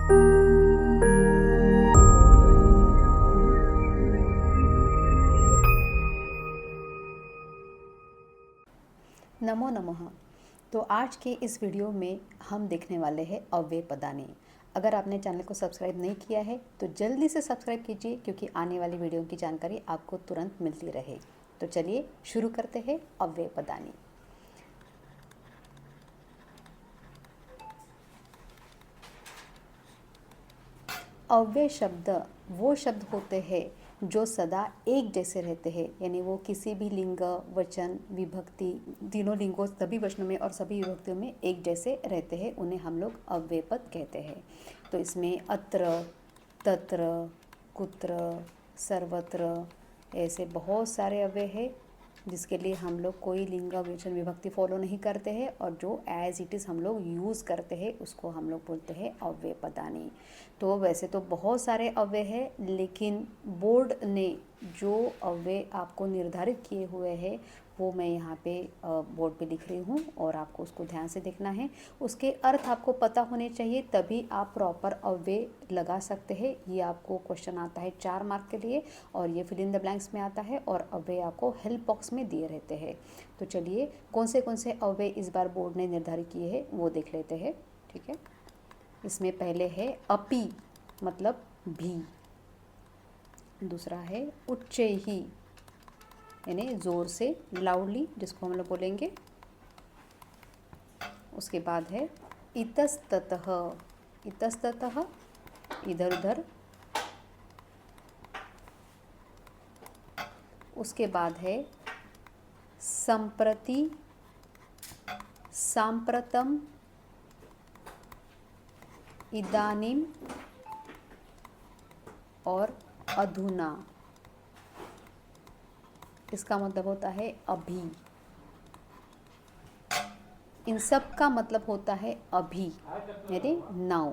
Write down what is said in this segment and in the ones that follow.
नमो नमः। तो आज के इस वीडियो में हम देखने वाले हैं अव्यय पदानी। अगर आपने चैनल को सब्सक्राइब नहीं किया है तो जल्दी से सब्सक्राइब कीजिए, क्योंकि आने वाली वीडियो की जानकारी आपको तुरंत मिलती रहे। तो चलिए शुरू करते हैं अव्यय पदानी। अव्यय शब्द वो शब्द होते हैं जो सदा एक जैसे रहते हैं, यानी वो किसी भी लिंग, वचन, विभक्ति, तीनों लिंगों, सभी वचनों में और सभी विभक्तियों में एक जैसे रहते हैं। उन्हें हम लोग अव्यय पद कहते हैं। तो इसमें अत्र, तत्र, कुत्र, सर्वत्र ऐसे बहुत सारे अव्यय हैं जिसके लिए हम लोग कोई लिंग, वचन, विभक्ति फॉलो नहीं करते हैं, और जो एज इट इज़ हम लोग यूज़ करते हैं उसको हम लोग बोलते हैं अव्यय पदानी। तो वैसे तो बहुत सारे अव्यय हैं, लेकिन बोर्ड ने जो अव्यय आपको निर्धारित किए हुए हैं वो मैं यहाँ पे बोर्ड पे लिख रही हूँ, और आपको उसको ध्यान से देखना है। उसके अर्थ आपको पता होने चाहिए, तभी आप प्रॉपर अव्यय लगा सकते हैं। ये आपको क्वेश्चन आता है 4 मार्क के लिए, और ये फिल इन द ब्लैंक्स में आता है, और अव्यय आपको हेल्प बॉक्स में दिए रहते हैं। तो चलिए कौन से अव्यय इस बार बोर्ड ने निर्धारित किए हैं वो देख लेते हैं। ठीक है, इसमें पहले है अपि, मतलब भी। दूसरा है उच्चैहि, यानी ज़ोर से, लाउडली, जिसको हम लोग बोलेंगे। उसके बाद है इतस्ततः, इतस्ततः इधर उधर। उसके बाद है संप्रति, सांप्रतम, इदानीम और अधुना। इसका मतलब होता है अभी। इन सब का मतलब होता है अभी, यानी नाउ।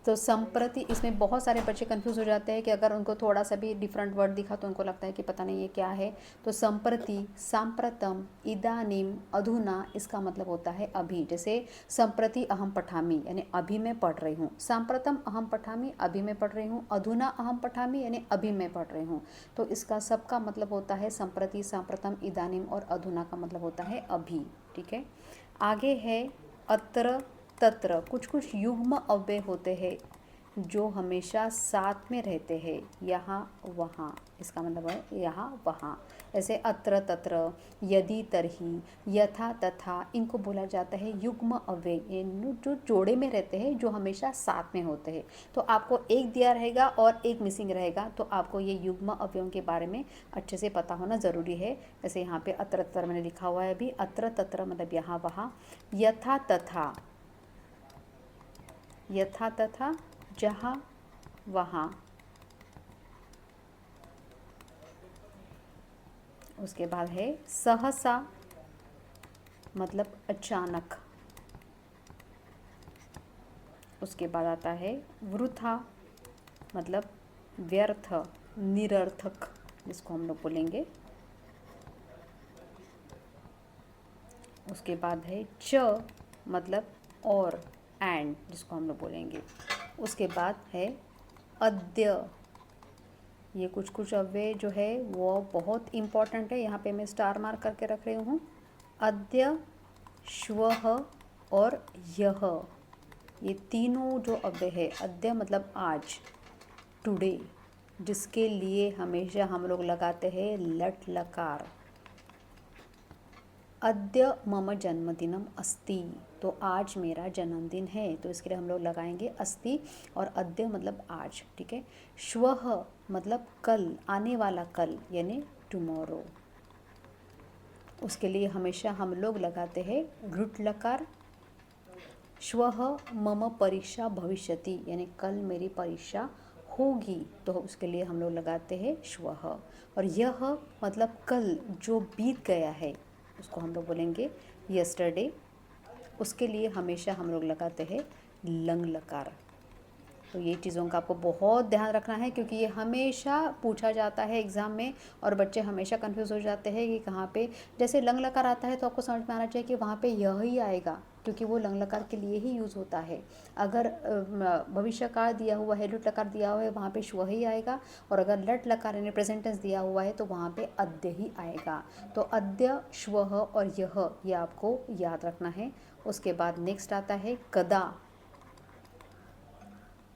तो संप्रति, इसमें बहुत सारे बच्चे कंफ्यूज हो जाते हैं कि अगर उनको थोड़ा सा भी डिफरेंट वर्ड दिखा तो उनको लगता है कि पता नहीं ये क्या है। तो संप्रति, सांप्रतम, इदानीम, अधुना, इसका मतलब होता है अभी। जैसे संप्रति अहम पठामि, यानी अभी मैं पढ़ रही हूँ। सांप्रतम अहम पठामि, अभी मैं पढ़ रही हूँ। अधुना अहम पठामि, यानी अभी मैं पढ़ रही हूँ। तो इसका सबका मतलब होता है संप्रति, सांप्रतम, इदानीम और अधुना का मतलब होता है अभी। ठीक है, आगे है अत्र, तत्र। कुछ कुछ युग्म अव्यय होते हैं जो हमेशा साथ में रहते हैं, यहाँ वहाँ। इसका मतलब है यहाँ वहाँ। ऐसे अत्र, तत्र, यदि, तरही, यथा, तथा, इनको बोला जाता है युग्म अव्यय, जो जोड़े में रहते हैं, जो हमेशा साथ में होते हैं। तो आपको एक दिया रहेगा और एक मिसिंग रहेगा, तो आपको ये युग्म अव्ययों के बारे में अच्छे से पता होना ज़रूरी है। जैसे यहाँ पे अत्र, तत्र मैंने लिखा हुआ है अभी। अत्र, तत्र मतलब यहाँ वहाँ। यथा, तथा, यथा तथा, जहाँ वहाँ। उसके बाद है सहसा, मतलब अचानक। उसके बाद आता है वृथा, मतलब व्यर्थ, निरर्थक, जिसको हम लोग बोलेंगे। उसके बाद है च, मतलब और, एंड, जिसको हम लोग बोलेंगे। उसके बाद है अद्य। ये कुछ कुछ अव्यय जो है वो बहुत इम्पॉर्टेंट है, यहाँ पे मैं स्टार मार्क करके रख रही हूँ। अद्य, श्वः और यह, ये तीनों जो अव्यय है, अद्य मतलब आज, टुडे, जिसके लिए हमेशा हम लोग लगाते हैं लट लकार। अद्य मम जन्मदिनम अस्ति, तो आज मेरा जन्मदिन है, तो इसके लिए हम लोग लगाएंगे अस्ति, और अद्य मतलब आज। ठीक है, श्वः मतलब कल, आने वाला कल, यानी टुमारो। उसके लिए हमेशा हम लोग लगाते हैं घृट लकार। श्वः मम परीक्षा भविष्यति, यानी कल मेरी परीक्षा होगी, तो उसके लिए हम लोग लगाते हैं श्वः। और यह मतलब कल जो बीत गया है, उसको हम लोग बोलेंगे यस्टरडे। उसके लिए हमेशा हम लोग लगाते हैं लंग लकार। तो ये चीज़ों का आपको बहुत ध्यान रखना है, क्योंकि ये हमेशा पूछा जाता है एग्ज़ाम में, और बच्चे हमेशा कंफ्यूज हो जाते हैं कि कहाँ पे, जैसे लंग लकार आता है तो आपको समझ में आना चाहिए कि वहाँ पे यह ही आएगा, क्योंकि वो लंग लकार के लिए ही यूज़ होता है। अगर भविष्य काल दिया हुआ है, लुट लकार दिया हुआ है, वहाँ पे श्व ही आएगा, और अगर लट लकार यानी प्रेजेंट टेंस दिया हुआ है तो वहाँ पे अद्य ही आएगा। तो अद्य, श्वः और यह, ये आपको याद रखना है। उसके बाद नेक्स्ट आता है कदा।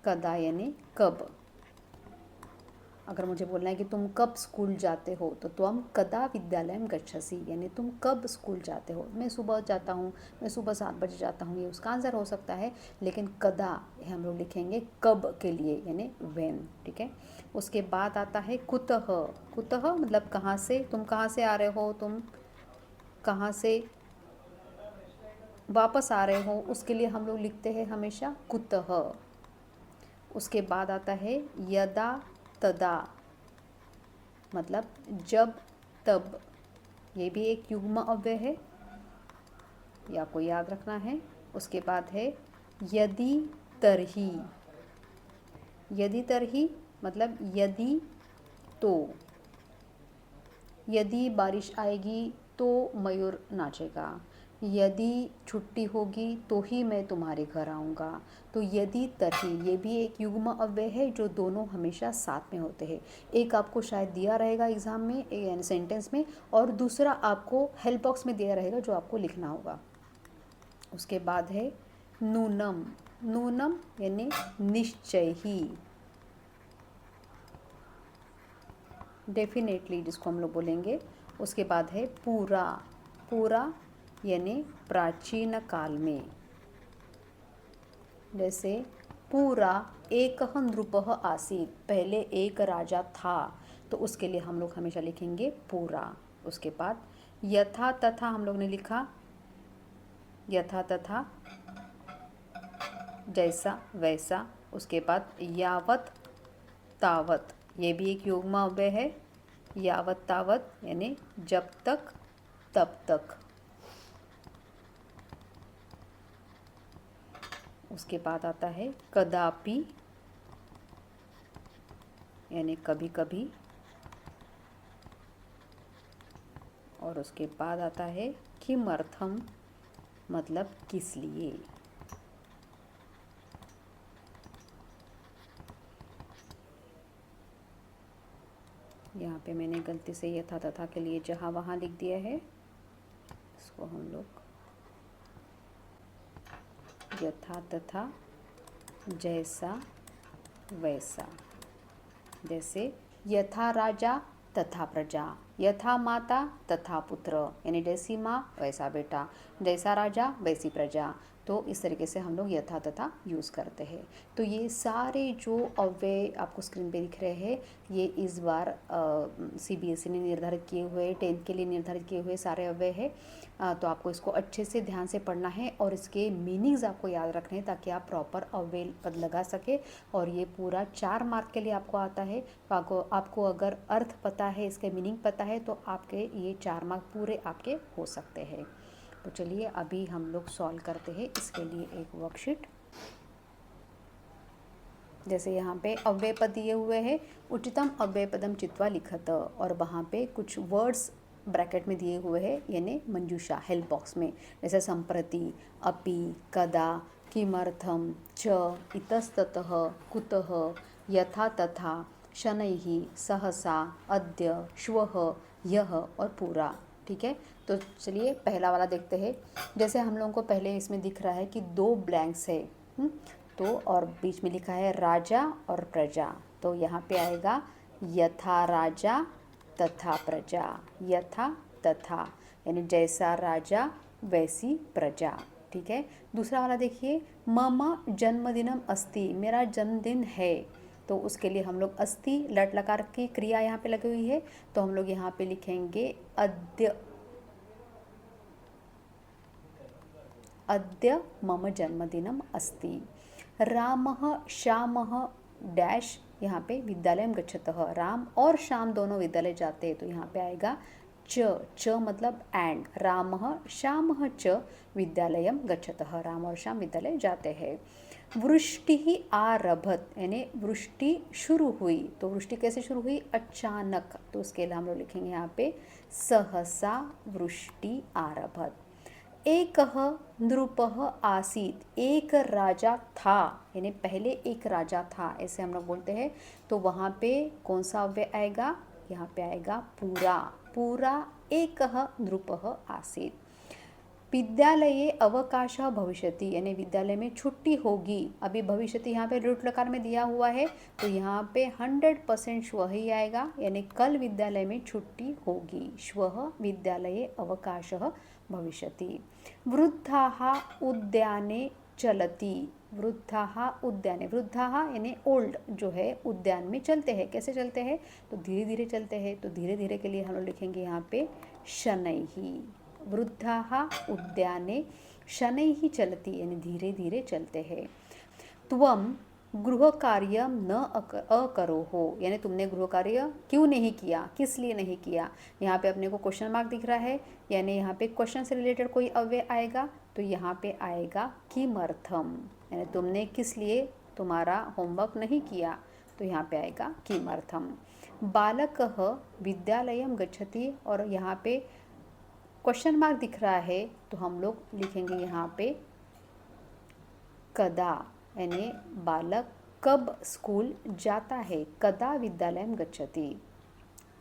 कदा यानी कब। अगर मुझे बोलना है कि तुम कब स्कूल जाते हो, तो त्वं कदा विद्यालयं गच्छसि, यानी तुम कब स्कूल जाते हो। मैं सुबह जाता हूँ, मैं सुबह 7 बजे जाता हूँ, ये उसका आंसर हो सकता है। लेकिन कदा हम लोग लिखेंगे कब के लिए, यानी व्हेन। ठीक है। उसके बाद आता है कुतः। कुतः मतलब कहाँ से, तुम कहाँ से आ रहे हो, तुम कहाँ से वापस आ रहे हो, उसके लिए हम लोग लिखते हैं हमेशा कुतः। उसके बाद आता है यदा तदा, मतलब जब तब, ये भी एक युग्म अव्यय है, ये आपको याद रखना है। उसके बाद है यदि तरही। यदि तरही मतलब यदि तो, यदि बारिश आएगी तो मयूर नाचेगा, यदि छुट्टी होगी तो ही मैं तुम्हारे घर आऊँगा। तो यदि तभी, ये भी एक युग्म अव्यय है जो दोनों हमेशा साथ में होते हैं। एक आपको शायद दिया रहेगा एग्ज़ाम में यानी सेंटेंस में, और दूसरा आपको हेल्प बॉक्स में दिया रहेगा जो आपको लिखना होगा। उसके बाद है नूनम। नूनम यानी निश्चय ही, डेफिनेटली जिसको हम लोग बोलेंगे। उसके बाद है पूरा। पूरा यानी प्राचीन काल में, जैसे पूरा एकः नृपः आसीत्, पहले एक राजा था, तो उसके लिए हम लोग हमेशा लिखेंगे पूरा। उसके बाद यथा तथा हम लोग ने लिखा, यथा तथा जैसा वैसा। उसके बाद यावत तावत, ये भी एक युग्म अव्यय है, यावत तावत यानी जब तक तब तक। उसके बाद आता है कदापि यानी कभी कभी, और उसके बाद आता है किमर्थम मतलब किस लिए। यहाँ पे मैंने गलती से यथा तथा के लिए जहाँ वहाँ लिख दिया है, इसको हम लोग यथा तथा जैसा वैसा। जैसे यथा राजा तथा प्रजा, यथा माता तथा पुत्र, यानी जैसी माँ वैसा बेटा, जैसा राजा वैसी प्रजा। तो इस तरीके से हम लोग यथा तथा यूज़ करते हैं। तो ये सारे जो अव्यय आपको स्क्रीन पे दिख रहे हैं, ये इस बार CBSE ने निर्धारित किए हुए 10th के लिए निर्धारित किए हुए सारे अव्यय है। तो आपको इसको अच्छे से ध्यान से पढ़ना है और इसके मीनिंग्स आपको याद रखने हैं ताकि आप प्रॉपर अव्यय पद लगा सके। और ये पूरा 4 मार्क के लिए आपको आता है। तो आपको अगर अर्थ पता है, इसके मीनिंग पता है, तो आपके ये 4 मार्क पूरे आपके हो सकते हैं। तो चलिए अभी हम लोग सॉल्व करते हैं इसके लिए एक वर्कशीट। जैसे यहाँ पे अव्यय पद दिए हुए हैं, उच्चतम अव्यय पदम चित्वा लिखत, और वहाँ पे कुछ वर्ड्स ब्रैकेट में दिए हुए हैं, यानी मंजूषा हेल्प बॉक्स में, जैसे संप्रति, अपि, कदा, किमर्थम, च, इतस्ततः, कुतः, यथा तथा, शनैः, सहसा, अद्य, श्वः, यह और पूरा। ठीक है। तो चलिए पहला वाला देखते हैं। जैसे हम लोगों को पहले इसमें दिख रहा है कि 2 ब्लैंक्स है, तो और बीच में लिखा है राजा और प्रजा, तो यहाँ पे आएगा यथा राजा तथा प्रजा, यथा तथा यानी जैसा राजा वैसी प्रजा। ठीक है। दूसरा वाला देखिए, मम जन्मदिनम अस्ति, मेरा जन्मदिन है, तो उसके लिए हम लोग अस्ति लट लकार की क्रिया यहाँ पे लगी हुई है, तो हम लोग यहाँ पे लिखेंगे अद्य। अद्य मम जन्मदिनम अस्ति। रामः श्यामः डैश, यहाँ पे विद्यालयं गच्छतः, राम और श्याम दोनों विद्यालय जाते हैं, तो यहाँ पे आएगा च। च मतलब एंड, रामः श्यामः च विद्यालयं गच्छतः, राम और श्याम विद्यालय जाते हैं। वृष्टि आरभत यानी वृष्टि शुरू हुई, तो वृष्टि कैसे शुरू हुई, अचानक, तो उसके लिए हम लोग लिखेंगे यहाँ पे सहसा वृष्टि आरभत। एकः नृपः आसीत, एक राजा था, यानी पहले एक राजा था, ऐसे हम लोग बोलते हैं। तो वहाँ पे कौन सा अव्यय आएगा, यहाँ पे आएगा पूरा, पूरा एकः नृपः आसीत। विद्यालये अवकाशः भविष्यति, यानी विद्यालय में छुट्टी होगी। अभी भविष्यति यहाँ पे लृट लकार में दिया हुआ है, तो यहाँ पे 100% श्वः ही आएगा, यानी कल विद्यालय में छुट्टी होगी। श्वः विद्यालये अवकाशः भविष्यति। वृद्धाः उद्याने चलति, वृद्धाः उद्याने, वृद्धाः यानी ओल्ड जो है उद्यान में चलते हैं। कैसे चलते हैं, तो धीरे धीरे चलते हैं। तो धीरे धीरे के लिए हम लोग लिखेंगे यहाँ पे शनैः। वृद्धाः उद्याने शनैः चलति, यानी धीरे धीरे चलते हैं। त्वं गृह कार्य न अकरोः, यानी तुमने गृह कार्य क्यों नहीं किया, किस लिए नहीं किया। यहाँ पे अपने को क्वेश्चन मार्क दिख रहा है, यानी यहाँ पे क्वेश्चन से रिलेटेड कोई अव्यय आएगा, तो यहाँ पे आएगा किमर्थम, यानी तुमने किस लिए तुम्हारा होमवर्क नहीं किया, तो यहाँ पे आएगा किमर्थम। बालकः विद्यालयं गच्छति, और यहाँ पे क्वेश्चन मार्क दिख रहा है, तो हम लोग लिखेंगे यहाँ पे कदा, यानी बालक कब स्कूल जाता है, कदा विद्यालयं गच्छति।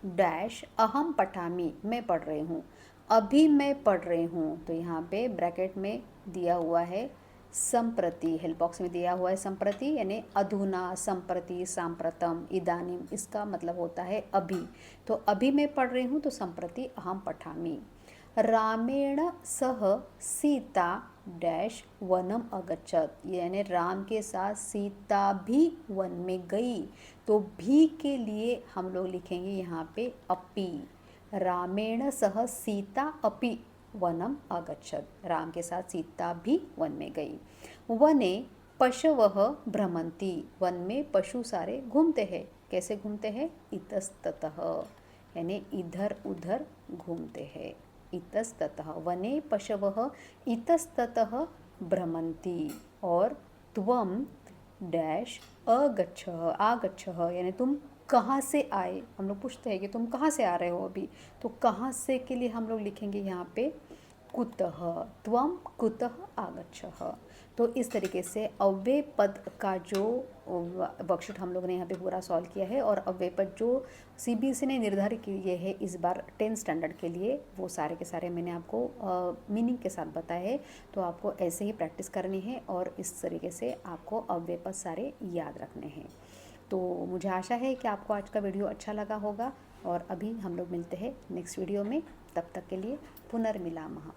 डैश अहम पठामि, मैं पढ़ रही हूँ, अभी मैं पढ़ रही हूँ, तो यहाँ पे ब्रैकेट में दिया हुआ है संप्रति, हेल्प बॉक्स में दिया हुआ है संप्रति, यानी अधुना, संप्रति, सांप्रतम, इदानीम, इसका मतलब होता है अभी। तो अभी मैं पढ़ रही हूँ, तो संप्रति अहम पठामि। रामेण सह सीता डैश वनम अगच्छत, यानी राम के साथ सीता भी वन में गई। तो भी के लिए हम लोग लिखेंगे यहाँ पे अपि। रामेण सह सीता अपि वनम अगच्छत, राम के साथ सीता भी वन में गई। वने पशवः भ्रमन्ति, वन में पशु सारे घूमते हैं। कैसे घूमते हैं, इतस्ततः, यानी इधर उधर घूमते हैं। इतस्ततः, वने पशवः इतस्ततः भ्रमन्ति। और त्वं डैश अगच्छः, आगच्छः, यानी तुम कहाँ से आए। हम लोग पूछते हैं कि तुम कहाँ से आ रहे हो अभी, तो कहाँ से के लिए हम लोग लिखेंगे यहाँ पे कुतः, त्वं कुतः आगच्छः। तो इस तरीके से अव्यय पद का जो वर्कशीट हम लोग ने यहाँ पे पूरा सॉल्व किया है, और अव्यय पद जो सीबीएसई ने निर्धारित किए हैं इस बार 10th स्टैंडर्ड के लिए, वो सारे के सारे मैंने आपको मीनिंग के साथ बताए हैं। तो आपको ऐसे ही प्रैक्टिस करनी है, और इस तरीके से आपको अव्यय पद सारे याद रखने हैं। तो मुझे आशा है कि आपको आज का वीडियो अच्छा लगा होगा, और अभी हम लोग मिलते हैं नेक्स्ट वीडियो में। तब तक के लिए पुनर्मिलामः।